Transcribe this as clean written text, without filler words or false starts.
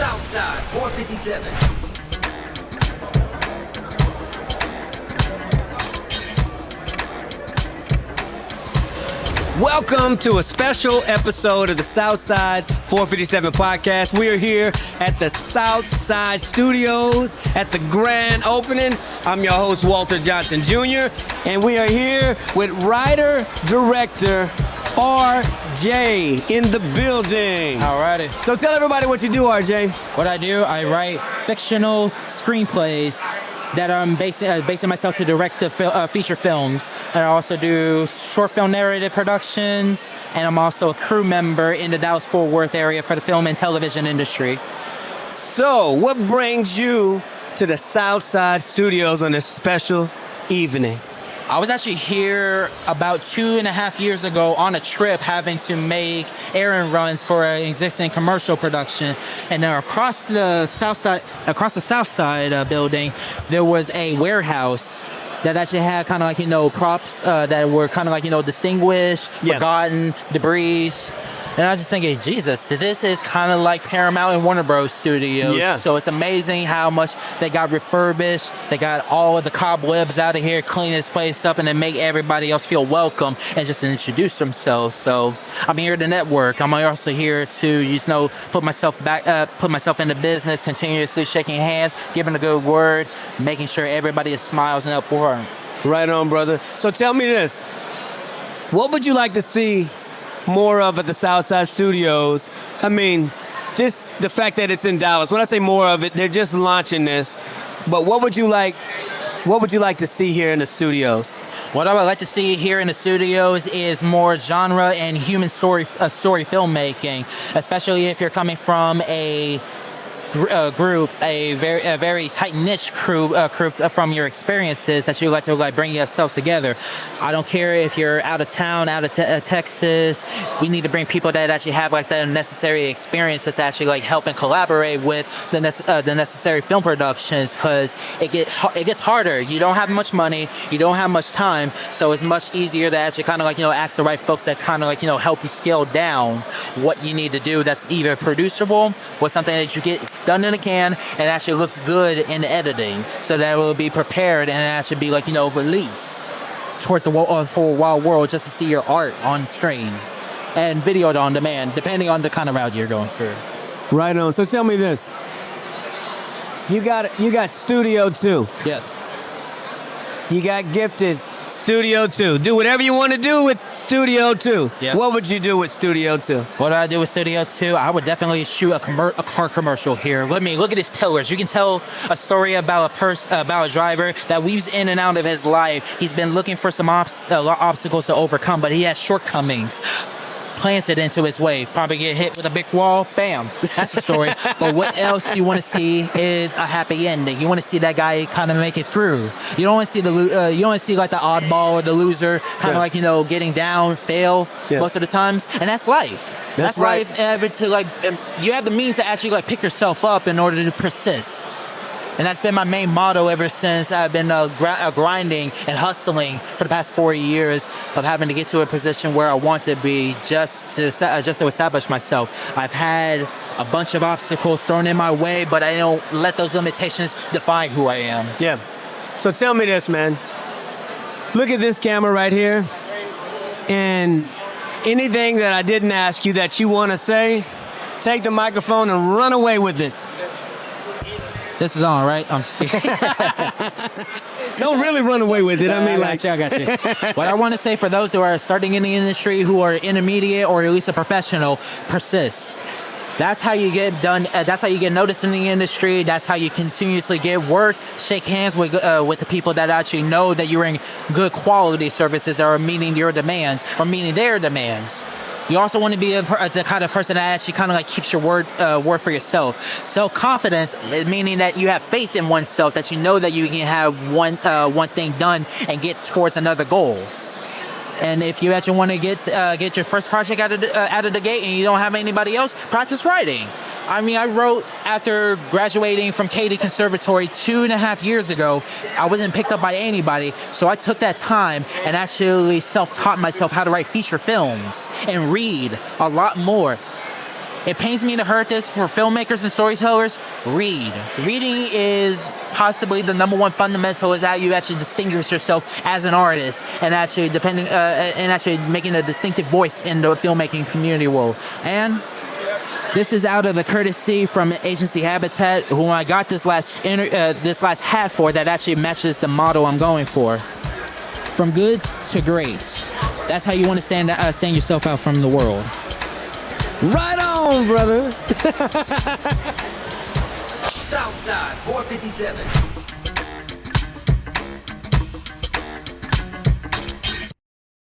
Southside 457. Welcome to a special episode of the Southside 457 podcast. We are here at the Southside Studios at the grand opening. I'm your host, Walter Johnson Jr., and we are here with writer-director RJ in the building. Alrighty. So tell everybody what you do, RJ. What I do, I write fictional screenplays that I'm basing myself to direct the feature films. And I also do short film narrative productions, and I'm also a crew member in the Dallas-Fort Worth area for the film and television industry. So, what brings you to the Southside Studios on this special evening? I was actually here about 2.5 years ago on a trip having to make errand runs for an existing commercial production. And then across the Southside building, there was a warehouse that actually had kind of like, props that were kind of like, distinguished, forgotten, debris. And I was just thinking, Jesus, this is kind of like Paramount and Warner Bros. Studios. Yeah. So it's amazing how much they got refurbished. They got all of the cobwebs out of here, clean this place up, and then make everybody else feel welcome and just introduce themselves. So I'm here to network. I'm also here to, put myself in the business, continuously shaking hands, giving a good word, making sure everybody smiles and upward. Right on, brother. So tell me this. What would you like to see more of at the Southside Studios? I mean, just the fact that it's in Dallas. When I say more of it, they're just launching this. But what would you like to see here in the studios? What I would like to see here in the studios is more genre and human story filmmaking, especially if you're coming from a very tight niche crew from your experiences that you like to bring yourselves together. I don't care if you're out of town, out of Texas. We need to bring people that actually have the necessary experiences to actually help and collaborate with the necessary film productions, because it gets harder. You don't have much money, you don't have much time, so it's much easier to actually ask the right folks that help you scale down what you need to do. That's either producible or something that you get done in a can and actually looks good in the editing, so that it will be prepared and actually be released towards the whole wild world just to see your art on screen and videoed on demand, depending on the kind of route you're going through. Right on. So tell me this. You got Studio 2. Yes. You got gifted Studio 2. Do whatever you want to do with Studio 2. Yes. What would you do with Studio 2? What do I do with Studio 2? I would definitely shoot a car commercial here. Look at his pillars. You can tell a story about a driver that weaves in and out of his life. He's been looking for some obstacles to overcome, but he has shortcomings planted into his way. Probably get hit with a big wall. Bam. That's the story. But what else you want to see is a happy ending. You want to see that guy kind of make it through. You don't want to see the oddball or the loser kind of getting down, fail most of the times. And that's life. That's right. Life. You have the means to actually pick yourself up in order to persist. And that's been my main motto ever since I've been grinding and hustling for the past 4 years of having to get to a position where I want to be just to establish myself. I've had a bunch of obstacles thrown in my way, but I don't let those limitations define who I am. Yeah. So tell me this, man. Look at this camera right here. And anything that I didn't ask you that you want to say, take the microphone and run away with it. This is on, right? I'm just kidding. Don't really run away with it. I got you. What I want to say for those who are starting in the industry, who are intermediate or at least a professional, persist. That's how you get done. That's how you get noticed in the industry. That's how you continuously get work. Shake hands with the people that actually know that you're in good quality services that are meeting your demands or meeting their demands. You also want to be the kind of person that actually keeps your word for yourself. Self-confidence, meaning that you have faith in oneself, that you know that you can have one thing done and get towards another goal. And if you actually want to get your first project out of the gate and you don't have anybody else, practice writing. I mean, I wrote after graduating from Katy Conservatory 2.5 years ago. I wasn't picked up by anybody, so I took that time and actually self-taught myself how to write feature films and read a lot more. It pains me to hurt this for filmmakers and storytellers. Read. Reading is possibly the number one fundamental is how you actually distinguish yourself as an artist and actually making a distinctive voice in the filmmaking community world. And this is out of the courtesy from Agency Habitat, whom I got this last hat for that actually matches the model I'm going for. From good to great. That's how you want to stand yourself out from the world. Right on, brother. Southside 457.